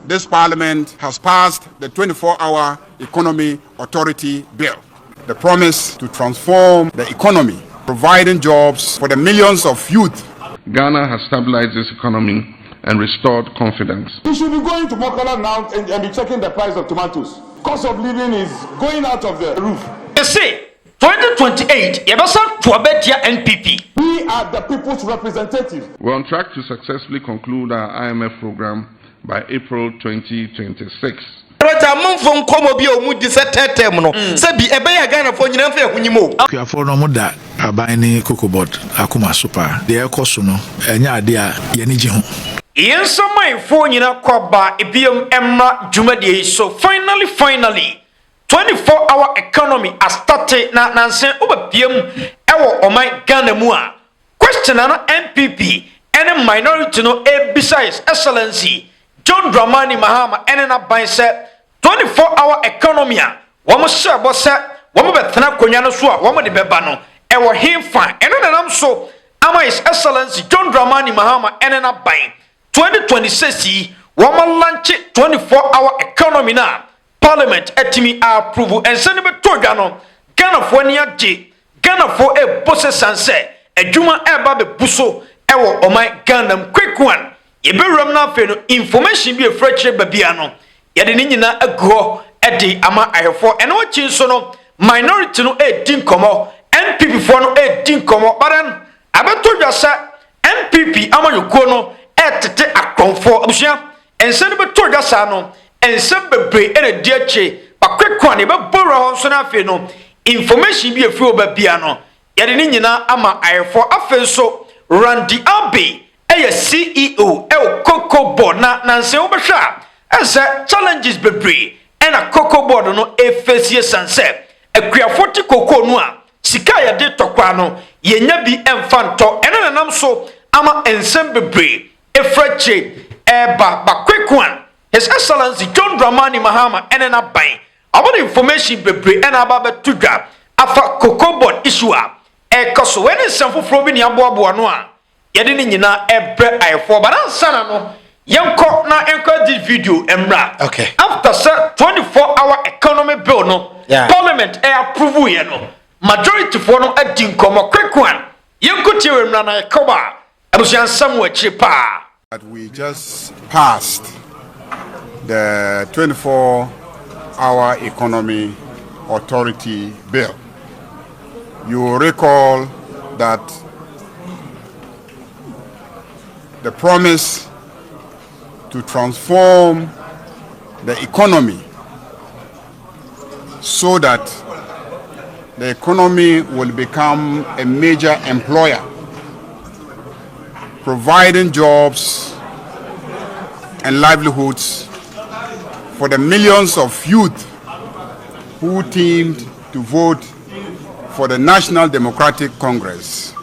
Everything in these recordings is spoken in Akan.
this Parliament has passed the 24-hour Economy Authority Bill. The promise to transform the economy, providing jobs for the millions of youth. Ghana has stabilized its economy and restored confidence. You should be going to Mokola now and be checking the price of tomatoes. Cost of living is going out of the roof. You see, 2028, Yabasa Tuabetia NPP. We are the people's representative. We're on track to successfully conclude our IMF program by April 2026. Kuafo no moda abani kokobot akuma super de ekoso no enya ade a yeni ji ho Yensomai fo nyina kwaba ebiom emra dwumade so finally 24-hour economy has started na nansen obapiem ewo oman Ghana mu a question na NPP any minority no ebisize excellency John Mahama ene na ban se 24-hour economy a womo shebo se womo betena konwa no so a womo de beba no ewo hemfa eno nanam so ama his excellency John Mahama ene na ban 2026 womo launch 24-hour economy na Parliament etimi approve and send be todwa no Ghana fo ni age Ghana fo e bose sanse adwuma e ba be buso ewo oman Ghana quick one ye be ram na fe no information bi e fracture babia no ye de ni nyina aguo e de ama ahefo ene o chi so no minority no e din komo NPP fo no e din komo baran abetodwa sa NPP amanyokuo no e tete akonfo abusia ense be todwa sa no ense bebre ene diache bakwekwa ne be borro ho so na fe no information bi e fi obabia no ye de ni nyina ama ahefo afen so Randy Abbey CEO Cocoa Board na nanse obehwa ese challenges bebre ena Cocoa Board no efesie sanse akuafoti cocoa no a sika ya de tokwa no yenya bi emfanto ena nanam so ama ensem bebre efrache eba bakwekwan His Excellency John Mahama ena na ban about information bebre ena aba betudwa afa Cocoa Board issue a ekoso wen nsem foforo bi ne aboabo no a yede ni nyina ebre ayefo banansana no yenko na enko di video emra okay after 24-hour economy bill no Parliament approve ye no majority for no adin komo quick one yenko tiwe emra na ekoba abusian samwe chipa that we just passed the 24-hour economy authority bill. You will recall that the promise to transform the economy so that the economy will become a major employer, providing jobs and livelihoods for the millions of youth who teamed to vote for the National Democratic Congress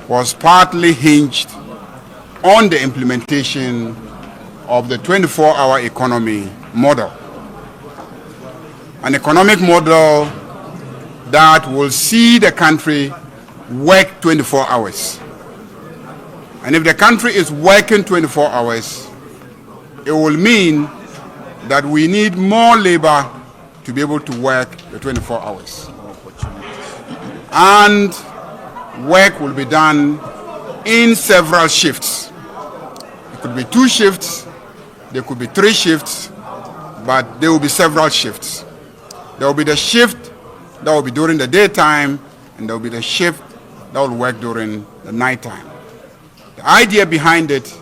was partly hinged on the implementation of the 24-hour economy model. An economic model that will see the country work 24 hours. And if the country is working 24 hours, it will mean that we need more labor to be able to work the 24 hours. And work will be done in several shifts. It could be 2 shifts, there could be 3 shifts, but there will be several shifts. There will be the shift that will be during the daytime, and there will be the shift that will work during the nighttime. The idea behind it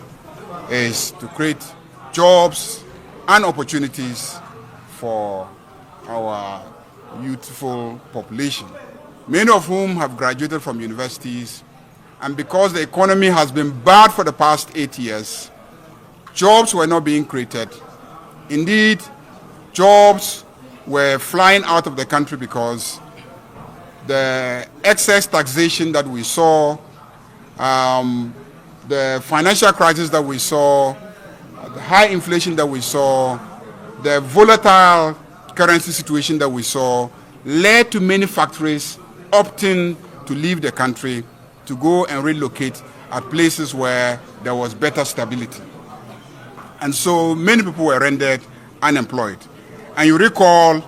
is to create jobs and opportunities for our youthful population, many of whom have graduated from universities, and because the economy has been bad for the past 8 years, jobs were not being created. Indeed, jobs were flying out of the country because the excess taxation that we saw, the financial crisis that we saw, the high inflation that we saw, the volatile currency situation that we saw, led to many factories opting to leave the country to go and relocate at places where there was better stability. And so many people were rendered unemployed. And you recall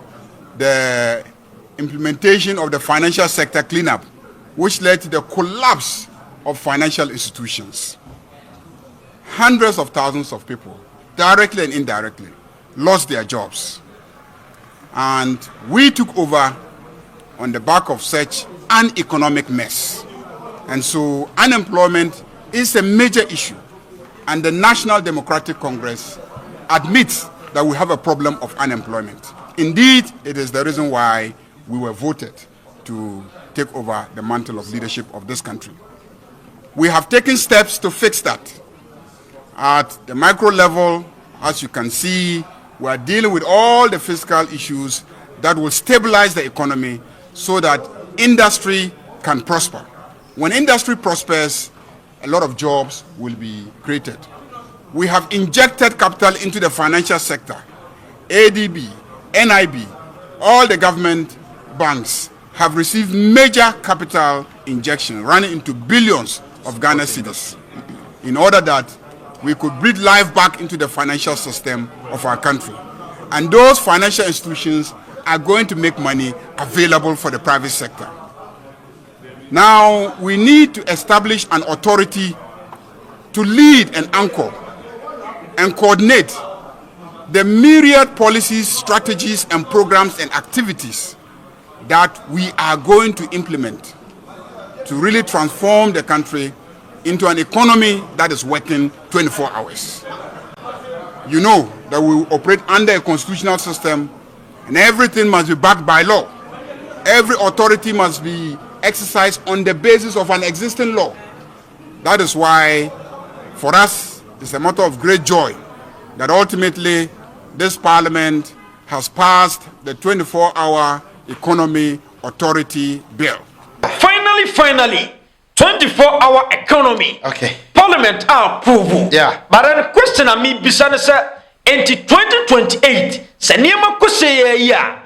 the implementation of the financial sector cleanup, which led to the collapse of financial institutions. Hundreds of thousands of people, directly and indirectly, lost their jobs. And we took over on the back of such an economic mess. And so unemployment is a major issue. And the National Democratic Congress admits that we have a problem of unemployment. Indeed, it is the reason why we were voted to take over the mantle of leadership of this country. We have taken steps to fix that. At the micro level, as you can see, we are dealing with all the fiscal issues that will stabilize the economy so that industry can prosper. When industry prospers, a lot of jobs will be created. We have injected capital into the financial sector. ADB, NIB, all the government banks have received major capital injection running into billions of Ghana cedis in order that we could breathe life back into the financial system of our country. And those financial institutions are going to make money available for the private sector. Now, we need to establish an authority to lead and anchor and coordinate the myriad policies, strategies, and programs and activities that we are going to implement to really transform the country into an economy that is working 24 hours. You know that we operate under a constitutional system and everything must be backed by law. Every authority must be exercised on the basis of an existing law. That is why, for us, it's a matter of great joy that ultimately this Parliament has passed the 24-hour Economy Authority Bill. Finally, 24-hour economy. Okay. Parliament approval. Yeah. But then the question I mean, sir, until 2028, se niyama kose ya.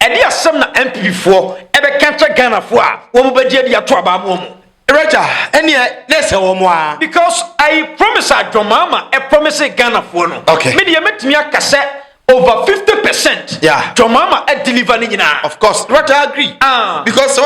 Edi asem na MPP for ebe kantra Ghana for wo mo beje di ato aba mo. Raja, eni na se wo mo a. Because I promise John Mahama, I promise Ghana for no. Okay. Me dey metimi akase over 50%. Yeah. John Mahama deliver ni nyina. Of course. Raja agree. Because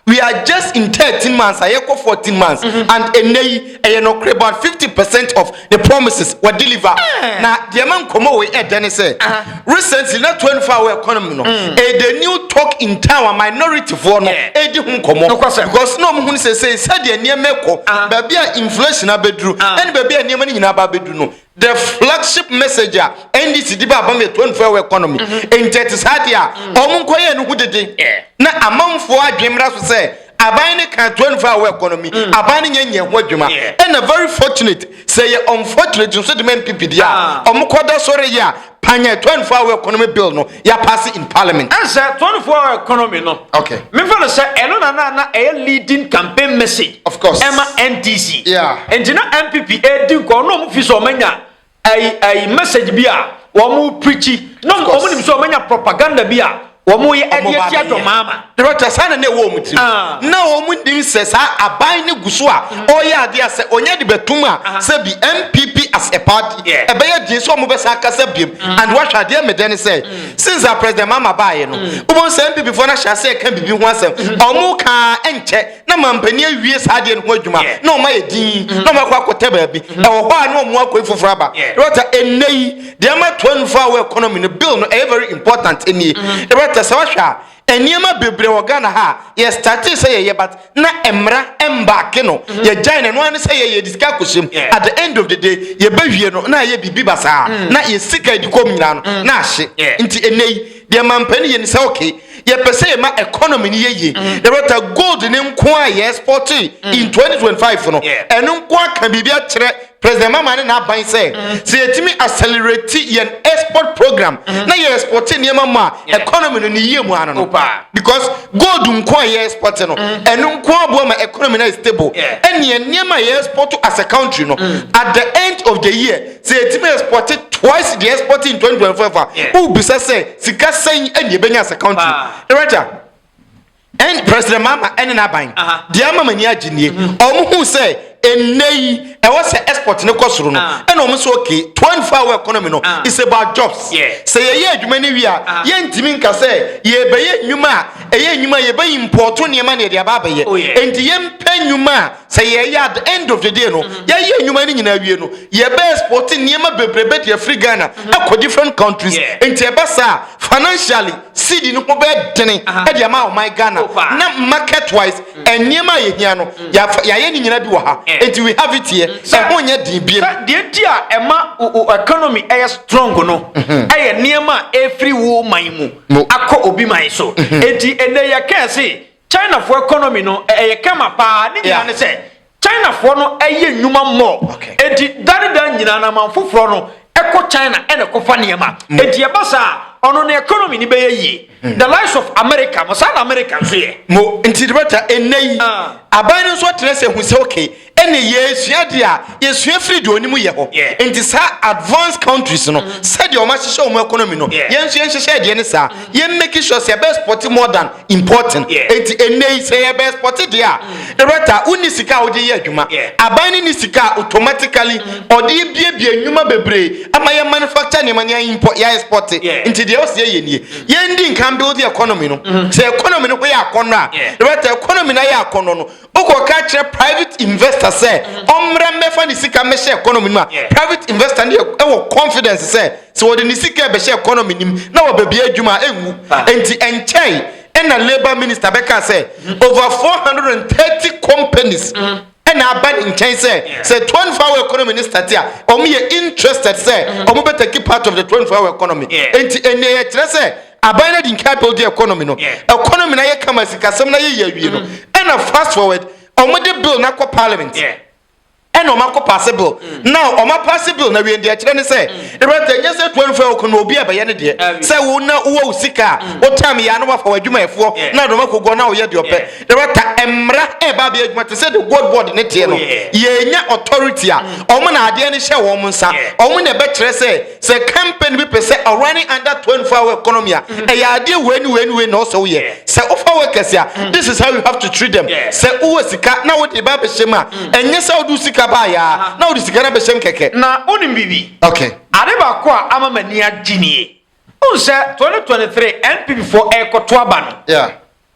we are just in 13 months, I echo 14 months, and about 50% of the promises were delivered. Now, the man come away at Dennis said, recently, not 24-hour economy, no, the new talk in town, minority for no, because no one says, said the near Meko, baby inflation abedru, and baby near money in Ababedru. The flagship messenger, NDC Dibabame 24-hour economy, in Tetisadia, Omunkoye and Wooded. Now, among four Jimras say, Abani can 24-hour economy, Abani Yen Wajuma, and a very fortunate, say unfortunate, you said the MPP, Omukoda Soreya, Panya 24-hour economy bill, no, ya pass it in Parliament. Answer 24-hour economy, no. Okay. Me for say, Elona a leading campaign message. Of course. Emma NDC. Yeah. And you know MPP, do go no mufiso menya a message bia, wamu preachy, no mufiso menya propaganda bia. Womu ye ediatia to mama. The doctor sana ne wo muti. Na wo mu dim se sa aban ne guso a oya ade ase onye de betuma se bi MPP as a party. E be ye din so mo be sa kasa biem. And what shall they me then say? Since our president mama bae no. Ubon se MPP for na sha se kan bibi ho asem. Omu ka enche na mampani awie sa de ho adwuma. Na o ma ye din. Na o ma kwa kota ba bi. E wo ho a na o mu akoi foforo ba. Doctor enei de ma 24-hour economy no bill no very important eni. Tasawasha eniema bebre wo Ghana ha ye start say ye but na emra embake no ye join no an say ye disika kosim at the end of the day ye bewie no na ye bibi basa na ye sika di kom nyina no na ahye nti enei de mampani ye ni say okay ye pese ma economy ni ye the better gold ni nko a ye export in 2025 no eno nko aka bibi a kire President Mama na ban say yetimi accelerate yen export program na ye export ni mama economy no ni ye mu ano no because gold nko ye export no eno nko abo ma economy na stable ene ye ma ye export as a country no at the end of the year yetimi export twice the export in 2025 who bisa say sika sen ene benya as a country right. And President Mama and Naban, dear Mamma Niaginie, who say, enei was say export ne kosoro no and o so okay 24-hour economy no is about jobs say ye adwuma ne wi a ye ntimi nka say ye beye nnwuma eye nnwuma ye be import niema ne dia ba beye enti ye mpa nnwuma say ye at the end of the day no ye nnwuma ne nyina wie no ye be export niema bebrebe de free Ghana akọ different countries enti e ba sa financially seed no ko be dene e dia ma o my Ghana na market wise niema ye hia no ya ye ni nyina bi wo ha enti we have it here so onye din bi de dia ema economy strong no niema every wo man mu akọ obi man so enti ene ya ka say China for economy no kama pa ni nyina ne say China for no nnwuma mo enti dan nyina na man foforo no eko China ene ko fa niema enti e basa ono na economy ni be yi the likes of America mo san America so ye mo enti de beta enai aban no so trese hu se okay ene yesua dia yesua free de onimu ye ho enti sa advanced countries no said your ma hye o economy no yensua hye de ne sa ye make sure say best sport more than important enti enai say best sport dia de beta uni sika o de ye adwuma aban ni sika automatically o de bie enwuma bebre ama ye manufacture ne mania import ya export enti de o se ye nie ye ndi nkan build the economy no say economy no ya akono a de beta economy na ya akono no oko ka kire private investors say omra mefa ni sika me share economy no private investor dey e confidence say so what ni sika be share economy nim na wo bebia adwuma enwu enti enchai na labor minister beka say over 430 companies and aban in China say 24-hour economy ni start here omo interested say omo better keep part of the 24-hour economy enti ene kire say abana din capital the economy no economy na ye kama sika sem na ye yawie no and fast forward omode bill na ko parliament and o mako possible now o ma possible na we dey kire ne say e rete nye say 24 ko no obi abaye ne de say wo na wo sika wo time ya no wafa wadwuma efo na do mako go na wo ye de ope e rete emra e ba be adwuma to say the gold board ne tie no ye nya authority a o mo na ade ne hye wo mo nsa o mo na be kire say campaign bi pese running under 24-hour economy a e ya ade we no so ye say ofa workers a this is how you have to treat them say wo sika na wo de ba be shema enye say wo du sika ba ya na wo sika na be shem keke na onim bibi okay ade ba ko amamani aginie on say 2023 NPP for ekoto aba no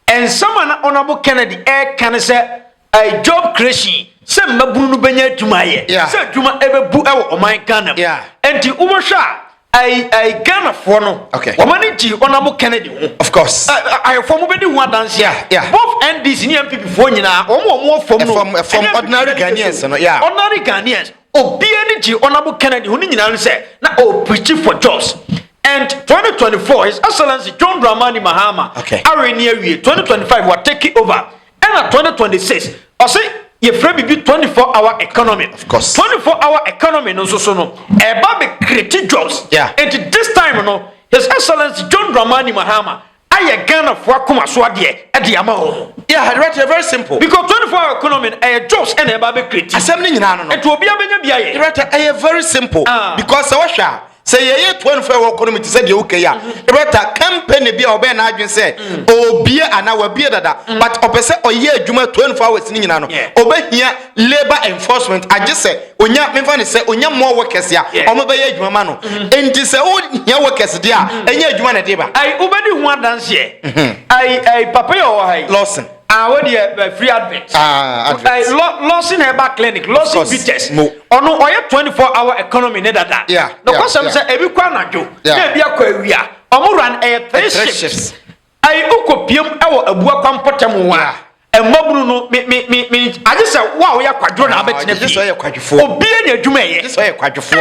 and someone honorable Kennedy can say a job creation say mabunu no benya adwuma ye say adwuma ebebu e wo oman Ghana enti ubosha I Ghana for no omani ji honorable Kennedy of course I form be di one dance both NDC ni MPP for nyina omo from ordinary Ghanaians no ordinary Ghanaians obi ani ji honorable Kennedy huni nyina say na o preach for jobs and 2024 His Excellency John Mahama areni awie 2025 will take it over and 2026 I say ye frame be 24-hour economy of course 24-hour economy no so no e ba be create jobs and this time no His Excellency John Mahama aye Ghana for akoma so ade e de ama ho right very simple because 24-hour economy jobs and e ba be create asem ni nyina no no and to obi abenya bia ye right very simple because washa say ye 24-hour economy to say the okay ya ebeta campaign bi obe na adwen say obie ana wabie dada but opese oye adwuma 24 hours ni nyina no obehia labor enforcement age say onya memfa ne say onya more workers ya omo be ye adwuma ma no enti say onya workers dia enya adwuma na de ba ai obedi hu adanse ai papa yo hai Lawson what the free advert Lawson Herbal Clinic Lawson Peters ono oye 24-hour economy ne dada no kwasam say ebi kwa najo na ebi akwa awia omo run 3 shifts ai ukopiem ewo abua kwampotem wa emabunu no me age say wa wo ya kwadwo na abetina bi so ye kwadwofo obi anya adwuma ye so ye kwadwofo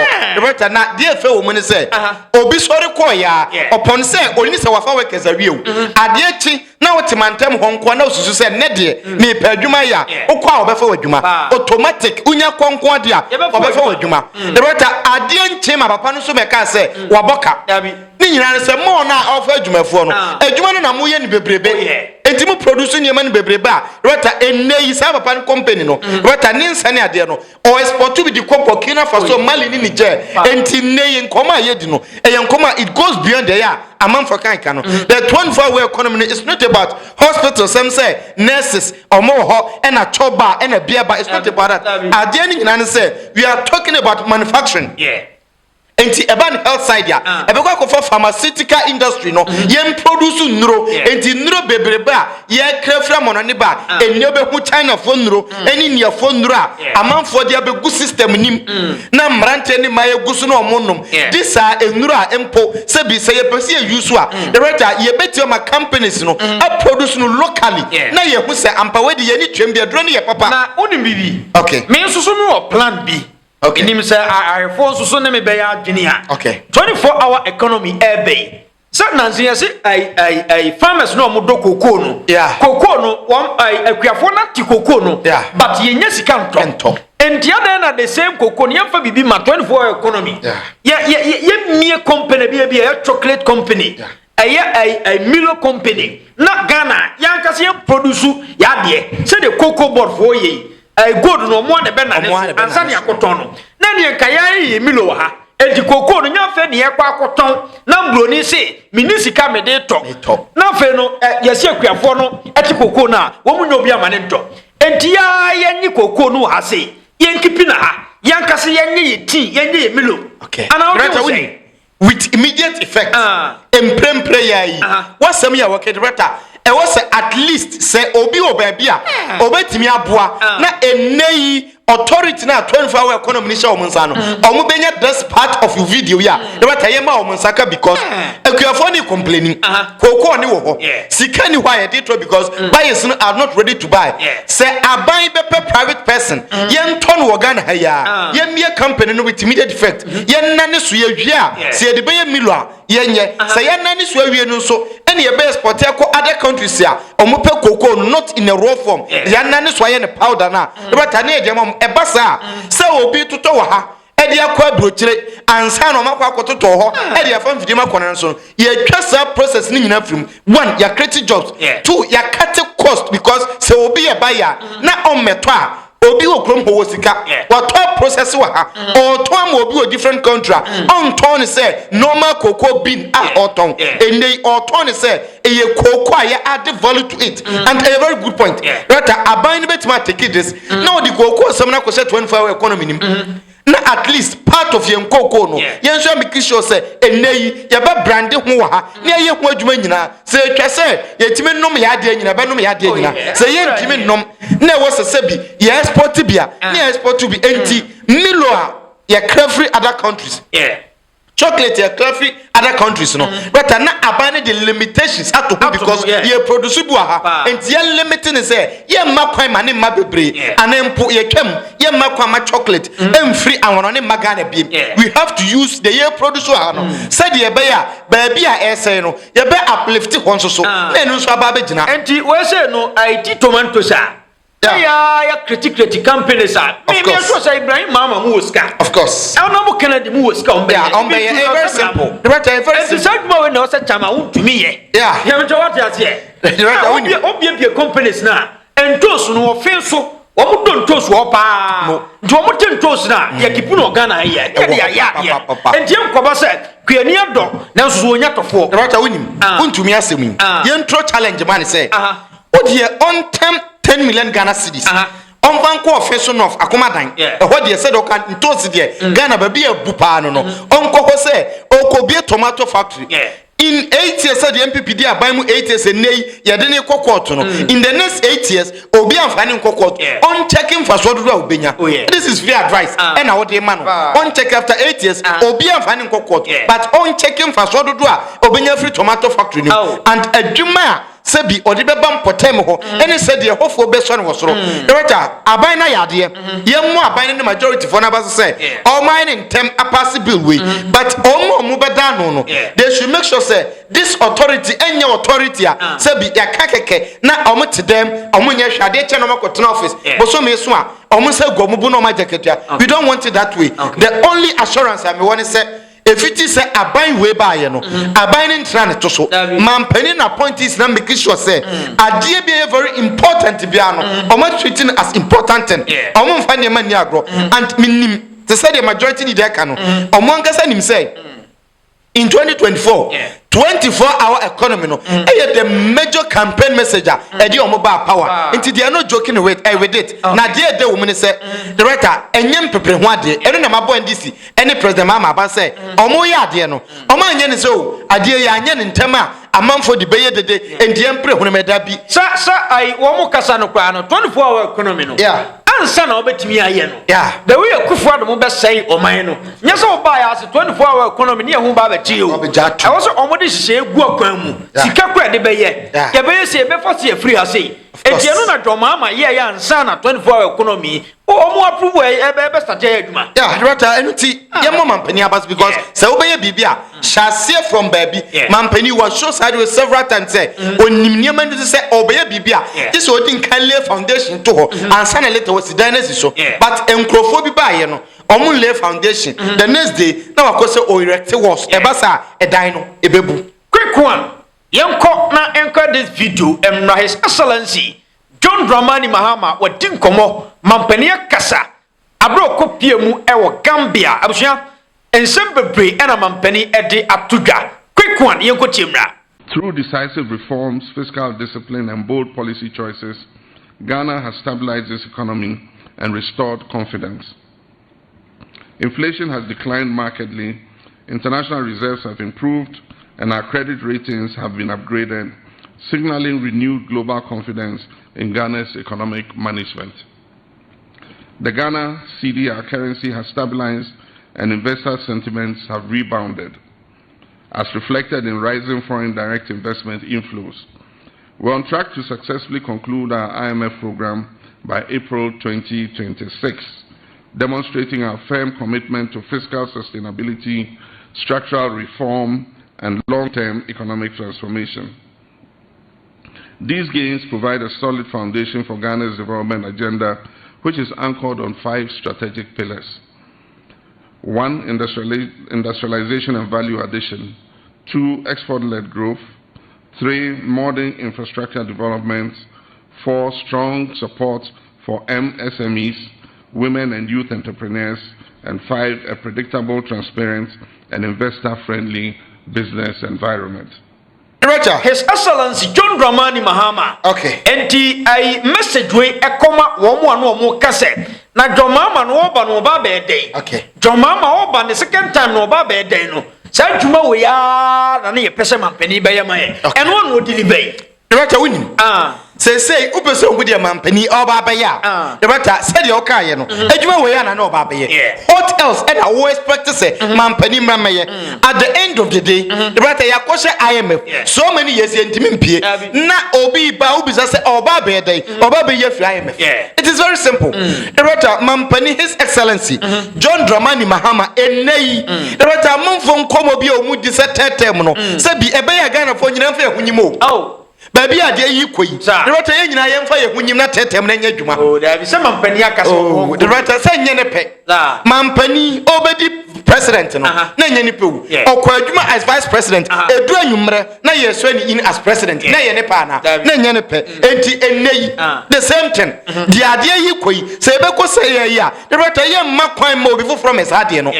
the na dey fe wo mu ne say obi sori ko ya upon say oni say wafa workers awie o ade chi na wotimantem honko na osusu say ne de me pa adwuma ya okwa obefa wadwuma automatic unya konko ade a obefa wadwuma the ade nche ma papa no so me ka say waboka ni ni nyina se mo na ofa adwumafo no adwuma no na mo ye ni bebrebe enti mo produce ni man bebrebe a reta enei sa papa no company no reta ni nsane ade no o export to be the Burkina Faso Mali ni Niger enti nei nkoma ye di no nkoma it goes beyond the year among for kan no the 24-hour economy is not about hospitals some say nurses or more ho and a choba and a beer but it's not about that at the end and say we are talking about manufacturing enti eban health side ya ebekwa ko for pharmaceutical industry no yem produce nuro enti nuro bebrebe a ye krafra monone ba enyo be hu China fo nuro eni nia fo nuro a amanfo dia be gu system nim na mrante ni maye gu so no omonnom this a enuro a empo se bi se ye pese ye use a the right ye beti ma companies no a produce no locally na ye hu se ampa we de ye ni twem bi adro ni ye papa na onim bibi okay me nso so no plan B. Okay. Nim say I force so na me be ya adwene a. Okay. 24-hour economy airway. So nansi ya say I farmers no mo do cocoa no. Yeah. Cocoa no one akuafo na ti cocoa no. Yeah. But ye nya sika nto. And the other na the same cocoa ye fa bibi ma 24-hour economy. Yeah. Ye mie company bi a chocolate company. Yeah. A Milo company. Na Ghana yankase ye produce ya de. Say the cocoa board for ye. Good no more the benefit and Sani Akotono. Nani Kayai Milo ha. Edi koko no nya fe ne ye kwa akoton na mbroni se minisi ka me de to na fe no yesi akuafo no eti koko na wo mu nyobi amane nto enti ya yenyi koko no ha se yenkipi na ha yankase yenye yeti yenye ye Milo. Okay. And I with immediate effect emprem prayer yi wasam ya wakedreta e was at least say obi obabia obetimi aboa na enei authority na 24-hour economy nisha omunsa no omu benya this part of your video ya debata yema omunsaka because akuafo ni complaining koko ni wo ho sika ni why dey to because buyers are not ready to buy say aban be private person yen ton wo Ghana ha ya yen mie company no with immediate effect yen nane so ye hwia say de be milo a yenye say yen nane so awie no so ene ye be export ko other countries ya omu pe koko not in a raw form yen nane so ye ne powder na debata na e dem ebasa se obi toto wa ha e dia kwa brochire ansa no makwa akototo ho e dia fa mfidi makona nso ye twasa process ni nyina frim one ya create jobs two ya cut cost because se obi ye buyer na ometo a obi okrom ho wosika what process wa ha or to am obi o different country on turn say normal cocoa bean or ton and they or turn say e cocoa ya add value to it and a very good point right aban betima take this now the cocoa some na ko say 24-hour economy nim na at least part of your cocoa no yen so make sure say enei ya ba brand ho wa ha na ye ho adwuma nyina say twa say yetimi nom ya ade nyina ba nom ya ade nyina say yentimi nom na wo se bi ya export bia na export to be enti Milo a ya every other countries chocolate ya every other countries no but na abane the limitations at to because ye produce bu ha enti ye limiting say ye ma kwan ma ne ma bebre anempo ye twam ye ma kwan ma chocolate free and ne magana bi we have to use the ye produce ha no said ye be ya ba bia e say no ye be uplift hon so na enu so aba be gina enti we say no IT tomatoes ya critic companies are maybe so say Ibrahim Mahama mu Oscar of course I no mo Kennedy mu Oscar on be very simple the right very simple say mo we no say chama untumi ye ya me what ya say the right obi companies na entos no ofin so wo mo don tos wo pa do mo tin tos na ya kipu no Ghana ya ya enti enkoba say kuani ado na so onya tofo the right winim untumi asem ye intro challenge man say odi on 10 million Ghana cedis on van ko official of akomadan e ho de said o kan ntosi de Ghana ba bia bupa no on ko ho say o ko bia tomato factory in 8 years the NPP dey aban mu 8 years nei ye de ne kokot no in the next 8 years obi amfani kokot on checking for so do obenya this is fair advice and how dey man on check after 8 years obi amfani kokot but on checking for so do obenya free tomato factory ni and adwuma sebi odi beba mpotem ho ene said ye hofo be so ne wosoro director aban na yade ye mu aban ne majority for na ba say all mine in term a pass bill we but omo beda no they should make sure say this authority enye authority a sebi ya kakeke na omo tedem omo nya hwade che no makotena office bo so me so a omo say gomubu no majeketua we don't want it that way the only assurance I me want say efiti se aban we ba ye no aban ne ntra ne to so mampani na point is na make sure say adie be very important bia no omo treating as important thing omo mfa ne mani agro and minim te say the majority ni dey ka no omo ankasa nim say in 2024 24-hour economy no the major campaign message e dey omo ba power until they are not joking with it na dey woman say director enyem pepre ho ade eno na mabo ndc any president Mahama ba say omo ya ade no omo anye ne so ade ya anye ne ntema amanfo de beye dede endiem pre hono meda bi sa ai wo mo kasa no kwa no 24-hour economy no ansa na obetimi aye no the way akufo ado mo be say oman no nya so ba ya 24-hour economy ne ho ba ba tie o e wo so omo de hye egu akwan mu sika kwa de beye ke beye se be force free ase enti eno na John Mahama ye ya ansa na 24-hour economy omo approve e start ya aduma director enu ti ye mo mampani abas because se obeye bibia shall from baby mampani was show side with several times say onim niam ndu say obeye bibia this odin kan lay foundation to ho ansa na later was dynasty so but enkrofo bi ba ye no omo lay foundation the next day na wakose o erect walls e basa e dan no e bebu quick one yenko na enko this video His Excellency John Mahama wadin komo mampani kasa abro kopie mu ewo Gambia abusua ensem bebre ena mampani ede atudwa quick one yenko tiemra. Through decisive reforms, fiscal discipline and bold policy choices, Ghana has stabilized its economy and restored confidence. Inflation has declined markedly, international reserves have improved, and our credit ratings have been upgraded, signaling renewed global confidence in Ghana's economic management. The Ghana cedi, our currency, has stabilized and investor sentiments have rebounded, as reflected in rising foreign direct investment inflows. We're on track to successfully conclude our IMF program by April 2026, demonstrating our firm commitment to fiscal sustainability, structural reform, and long-term economic transformation. These gains provide a solid foundation for Ghana's development agenda, which is anchored on 5 strategic pillars. 1, industrialization and value addition. 2, export-led growth. 3, modern infrastructure development. 4, strong support for MSMEs, women and youth entrepreneurs. And 5, a predictable, transparent, and investor-friendly business environment. His Excellency John Mahama. Okay. Enti I message we ekoma womo kase. Na John Mahama no oba no ba be dey. Okay. John Mahama oba the second time no ba be dey no. Sa djuma we ya na ye pese mampani be yama ye. And one wo deliver. Director winning. Say upese ngudi mampani oba be ya. Director said the okaye no. Adjuma we ya na oba be ye. What else and I always practice mampani mama ye. At the end of the day, director yakoshe IMF. So many years intimi pie. Na obi ba ubisa say oba be dey. Oba be ye free IMF. It is very simple. Director mampani His Excellency John Mahama enei. Director monfo nkomo bi omu di se tetem no. Se bi ebe ya Ghana fo nyina mfa ehunyimo. Baby ade yi koyi the writer ye nyina ye mfa ye hunyim na tetem na nya dwuma da bi se mampani akasa the writer say nye ne pe mampani obedi president no na nya ne pe wu okwa adwuma as vice president edu anwumre na ye so ni in as president na ye ne pa na nya ne pe enti enei the same thing the ade yi koyi se be ko say ye ya the writer ye mma kwan ma obi foforo mes ade no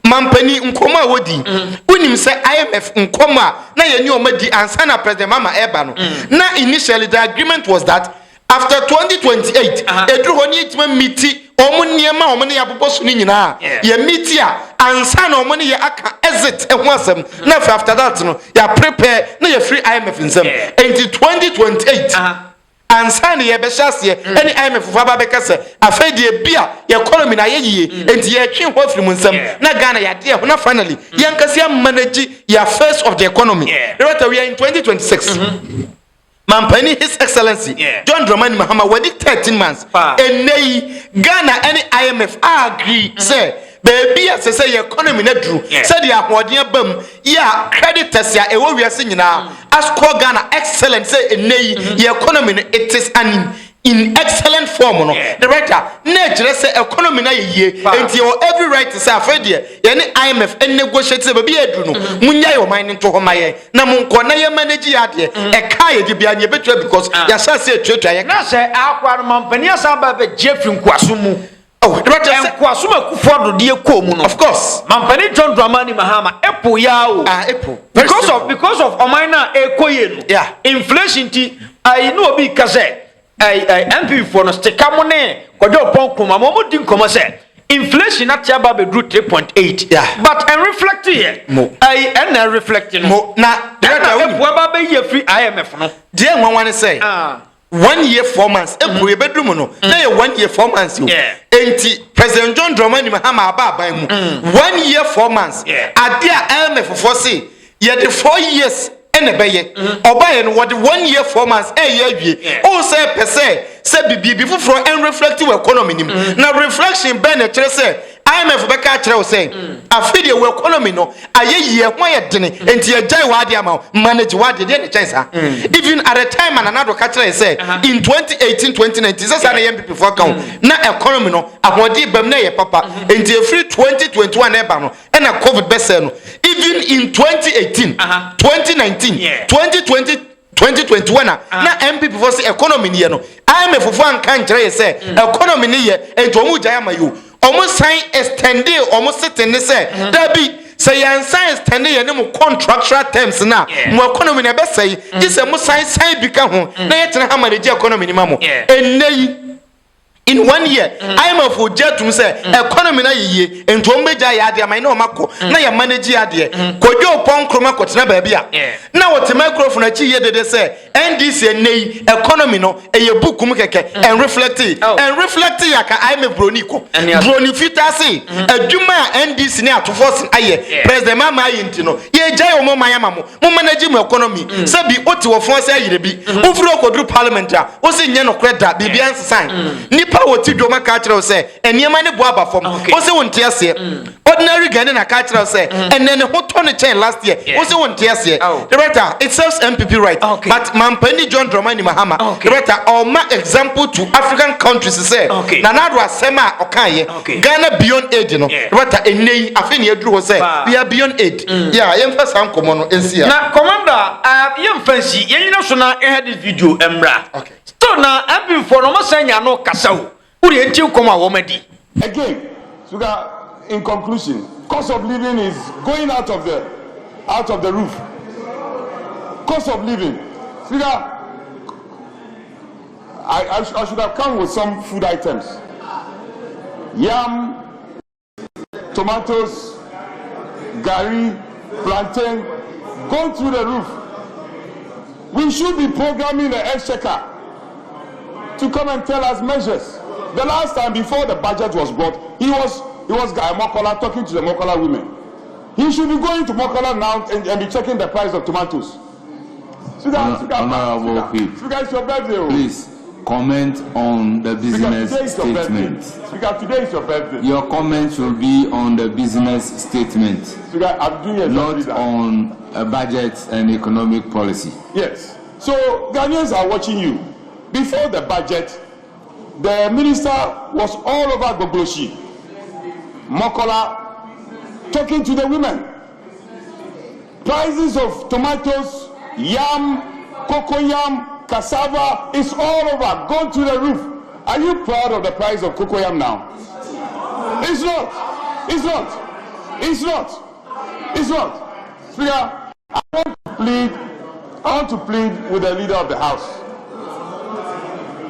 mampani nkoma wodi unim se IMF nkoma na ye ni omadi ansa na president Mahama eba no na initially the agreement was that after 2028 edru honi itima miti omuniema omune ya poposu ni nyina ye miti a ansa na omune ye aka exit ehun asem na after that no ya prepare na ye free IMF nsem until 2028 ansa na ye be hyase any IMF fa ba be kase afedie bia ye economy na ye yie enti ye twen ho firi nsem na Ghana ya de ho na finally ye nkase ya manage ya face of the economy right we are in 2026 mampani His Excellency John Mahama wadi 13 months enei Ghana any IMF agree say baby as say economy na dru say the ahoden bam ya creditors ya ewo wiase nyina as call Ghana excellent say enei economy it is an in excellent form no director nature say economy na ye until every right to say afedie ye ne IMF and negotiate say be edu no munya your mind nto ho maye na monko na ye manage ya de e ka ye de bia ne betua because ya sa say tuatua ye na say akwa no mampani asa ba be jefri nkwaso mu oh director say nkwaso makufodo de ekomu no of course mampani John Mahama epo ya o epo because of omina ekoye no yeah inflation ti I know obi ka say NPP for no stika mo ne kodo pon kuma mo di nkomo say inflation at ya ba be drew 3.8 yeah but and reflect here and reflecting mo na director we ba be ye free IMF no de nwanwan say 1 year 4 months ebu e bedrum no na ye 1 year 4 months yo enti President John Mahama aba mu 1 year 4 months ade a IMF for say ye the 4 years ene beye obaye no what 1 year 4 months ye awie o say per say bibi fufuro en reflect we economy nim na reflection be na kire say IMF be ka kire o say afide we economy no ayeye ho ye dene enti agai wa ade ama manage wa de ne chance even at the time another ka kire say in 2018 2019 say na MPP for account na economy no ahodi bam na ye papa enti free 2021 na eba no na covid be say no even in 2018 2019 2020 2021 na MPP for say economy ni ye no IMF for an kan kire say economy ni ye enti omu jaya mayo omu sign extend omu sitting ni say there be say yan sign extend ye mu contractual terms na mu economy na be say this mu sign bi ka ho na ye tena ha manage economy ni mamo enei in 1 year IMF will jet to say economy na ye enti ombeja ya ade amai na omako na ya manage ya ade kodwo pon kroma kotena ba bia na what microphone achi ye dede say NDC nei economy no eye bukum keke and reflect ya ka IMF broni ko broni fitase adwuma NDC ne atofo aye president mama aye nti no ye jai omo mayama mo manage mo economy say bi oti wo fon say ayire bi ofuro kodru parliamentary o se nye no kreda bibia nsesan nipa woti dwoma ka kire o say eniema ne bo aba fom o se wonte ase ordinary Ghana na ka kire o say enen ho to ne chain last year o se wonte ase director it serves MPP right but Mampani John Mahama director or ma example to African countries say na nado asema okaye Ghana beyond aid no director enei afeni eduru ho say we are beyond aid yeah yemfa san komo no ensia na commander yemfansi yenyina so na head video emra still na MPP for no masanya no kasawo uri enti komo a wo madi again sugar in conclusion cost of living is going out of the roof. Cost of living. Figure, I should have come with some food items. Yam, tomatoes, gari, plantain, going through the roof. We should be programming the exchequer to come and tell us measures. The last time before the budget was brought, he was Guy Mokola talking to the Mokola women. He should be going to Mokola now and be checking the price of tomatoes. Honorable it's your birthday. Please comment on the business statement. Today is your birthday. Your comment will be on the business statement, not on a budget and economic policy. Yes. So Ghanaians are watching you. Before the budget, the minister was all over Gogloshi, Mokola, talking to the women. Prices of tomatoes, yam, cocoyam, cassava is all over, gone to the roof. Are you proud of the price of cocoyam now? It's not. It's not. It's not. It's not. Speaker, I want to plead with the leader of the House.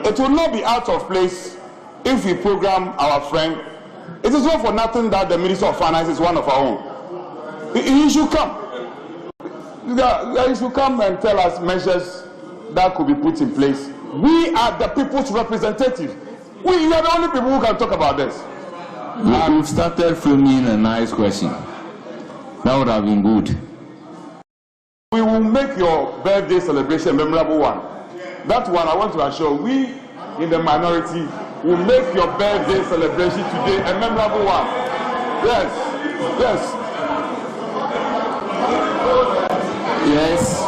It will not be out of place if we program our friend. It is not for nothing that the Minister of Finance is one of our own. He should come. He should come and tell us measures that could be put in place. We are the people's representative. We are the only people who can talk about this. We've started framing a nice question. That would have been good. We will make your birthday celebration a memorable one. That one I want to assure we in the minority will make your birthday celebration today a memorable one. Yes. Yes. Yes.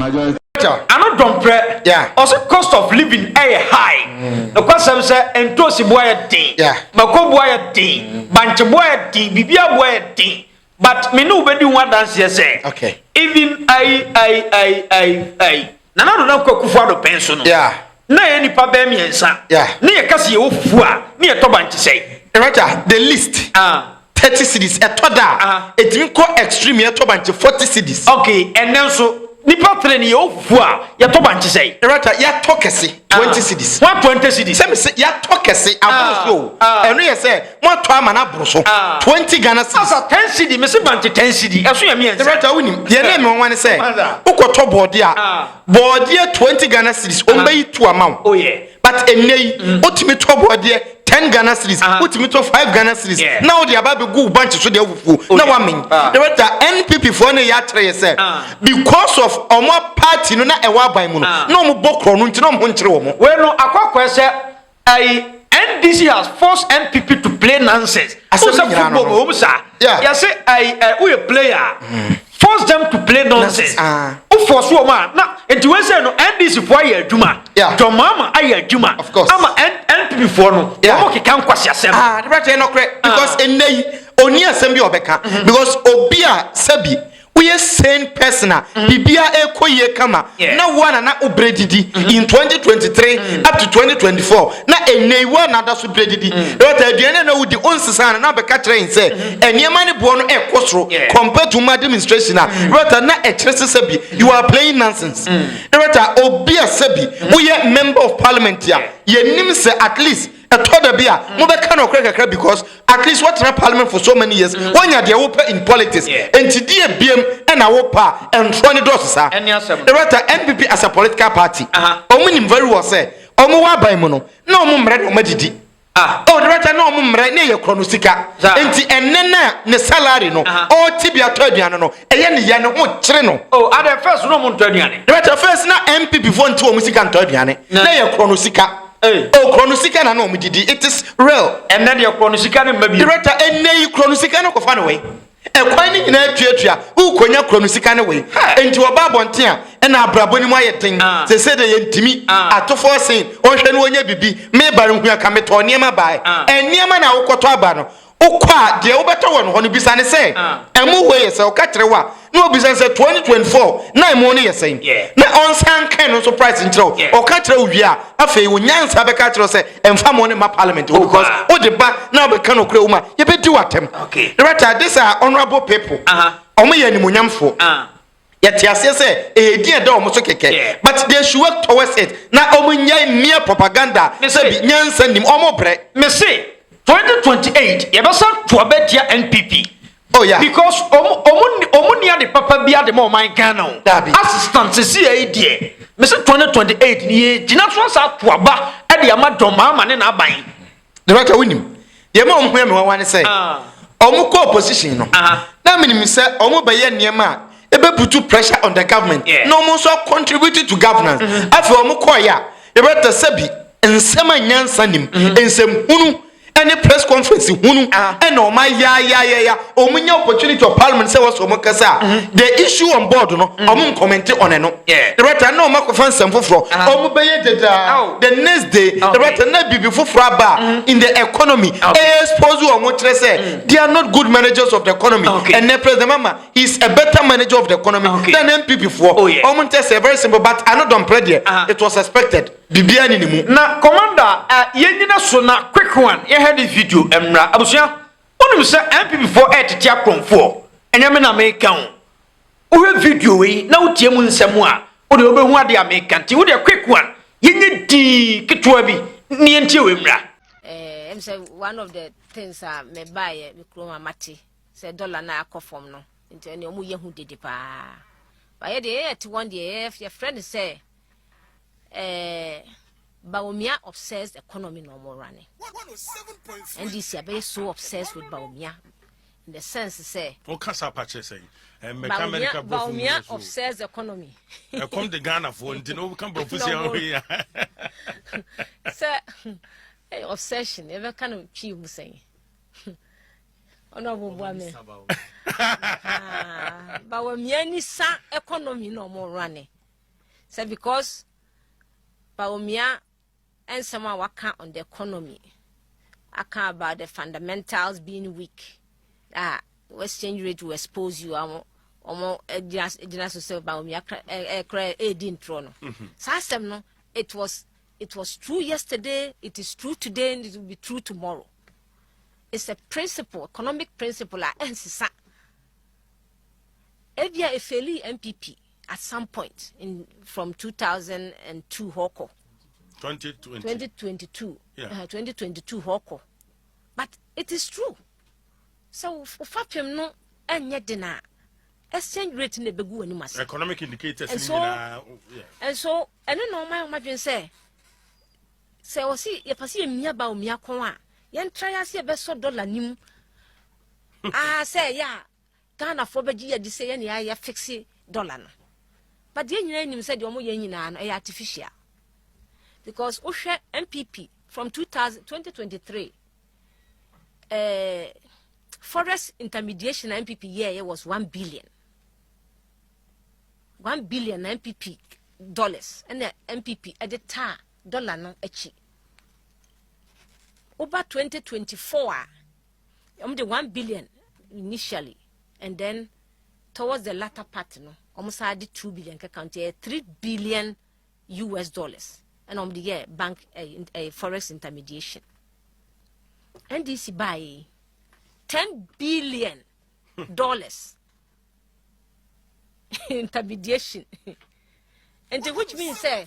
majority. I no don't pray. Yeah. Also cost of living high. The question say entosi boy day. Yeah. Mako boy day. Banche boy day. Bibia boy day. But me no be do one dance here say. Okay. Even I. Na na no kwa kufu ado pension no. Yeah. Na ye nipa be miensa. Yeah. Na ye kasi ye ofufu a, na ye to banche say. Right, the list. 30 cities. A toda. It will call extreme. You to banche 40 cities. Okay, and then so. Nipa treni ye ofufu a, ye to banche say. Right, ya tokesi 20 cities. What 20 cities? Say me say ya tokesi abroso. Enu ye say mo to ama na abroso. 20 Ghana cities. Asa 10 cedi, me se banche 10 cedi. Eso ye miensa. Right, unim. Ye na me wan say. Ukoto board ya. Board ya 20 Ghana cities. Ombe yi to amount. Oh yeah. But enei otimi to board ya 10 Ghana cities. Otimi to 5 Ghana cities. Now they about to go bunch so they ofufu. Now I mean. The right NPP for ne ya try say because of omo party no na ewa ban mu no. No mo bokro no nti no mo nkyere wo mo. We no akwa say NDC has forced NPP to play nonsense. Who say football go sir? Yeah say who a player force them to play nonsense. Who force you man? Na enti we say no NDC for aye adwuma. John Mahama aye adwuma. Of course. Ama NPP for no. Omo keka nkwasi asem. The right no correct because enei oni asem bi obeka because obi a sabi we are sane person bibia ekoye kama na one na obredidi in 2023 up to 2024 na enei one na da so obredidi but aduane na wudi onsisa na beka train say eniema ne bo no ekosoro compared to my demonstration but na ekrese sabi you are playing nonsense but obi a sabi we are member of parliament ya yenim say at least a toda bia mo be kan okrekakra because at least what in parliament for so many years when you dey open in politics entity biem and a wopa and twenty dollars sir the right NPP as a political party omunim very well say omo wa ban mu no na omo mre no madidi the right na omo mre na ye krono sika enti enne na ne salary no o tibia to aduane no eye ne ya ne ho kire no at the first no mo to aduane the right first na MPP for nti omo sika to aduane na ye krono sika chronosika na no mudidi it is real and then your chronosika na mabi director enei chronosika no kofa no we ekwan ni nyina atuatua ukonya chronosika no we enti oba bonte a na abraboni mu ayeten se de yentimi atofo sen ohwe no onya bibi me bare hu aka meto niema bae eniema na wokoto aba no ukwa de obeto won ho no bisa ne se emu we se o ka kirewa no bisa se 2024 na emu ne yesen na onsan kan no surprise ntro o ka kire wi a afei wonyansa be ka kire se emfa mo ne ma parliament because o de ba na be kan okure uma ye be di watem right this are honorable people omo ye animonyamfo yet ase say edi eda omo so keke but they should work towards it na omo nyai mere propaganda say bi nyansa nim omo bre me say 2028 yebasa to abetia NPP because omo nia de papa bia de mo man Ghana assistant see e die me say 2028 ni gina so sa to aba e de ama John Mahama ne na aban the right winim ye ma omhwe me wan say omo ko opposition no na minim say omo be ye niema ebe put pressure on the government no omo so contribute to governance afi omo ko ya e better sabi ensema nyansa nim ensem hunu any press conference hunu and no my ya omunya opportunity of parliament say was omokasa the issue on board no omo comment on no the right no make fansem foforo omo beye deda the next day the right na bibi foforo aba in the economy expose omo kire say they are not good managers of the economy and the president mama is a better manager of the economy than MPP for omo tell say very simple but I not don pray there it was expected bibia ni mu na commander yenyina so na quick one had this video emra abusia onum say MPP for tete akromfo enyame na make kan o video we na utie mu nsem a o de obehu ade America nti wo de quick one yenye di ketwa bi ne ntie we emra em say one of the things me buy me kroma mate say dollar na akofom no nti ene omu yehu dede pa ba ye de at one day your friend say Baumia obsessed economy no more running. And this year, so obsessed with Baumia in the sense say, Baumia obsessed economy. I come to Ghana for no come professional here. Sir, obsession, ever kind of cheap saying. Honorable woman. Baumia ni sa economy no more running. say because Baumia and someone waka on the economy. I care about the fundamentals being weak. Exchange rate will expose you. Just about me. It was true yesterday. It is true today, and it will be true tomorrow. It's a principle, economic principle. Ebia Efeli MPP at some point from 2002 Hoko. 2022. Yeah. 2022 Hoko. But it is true. So for Fapim no enya dina exchange rate ne begu ani mas. Economic indicators and so and no my imagine say o si ye pasi emia ba omia kon a ye try ase e be so dollar nim. Say ya Ghana for be ji say ye na ya fix dollar no. But ye nyina nim say de omo ye nyina no e artificial. Because Osha MPP from 2023 forest intermediation MPP year was 1 billion. 1 billion MPP dollars and the MPP at the time dollar no echi. Over 2024 the 1 billion initially and then towards the latter part no almost had 2 billion count 3 billion US dollars. And the year bank a forex intermediation. NDC buy $10 billion intermediation. And which means say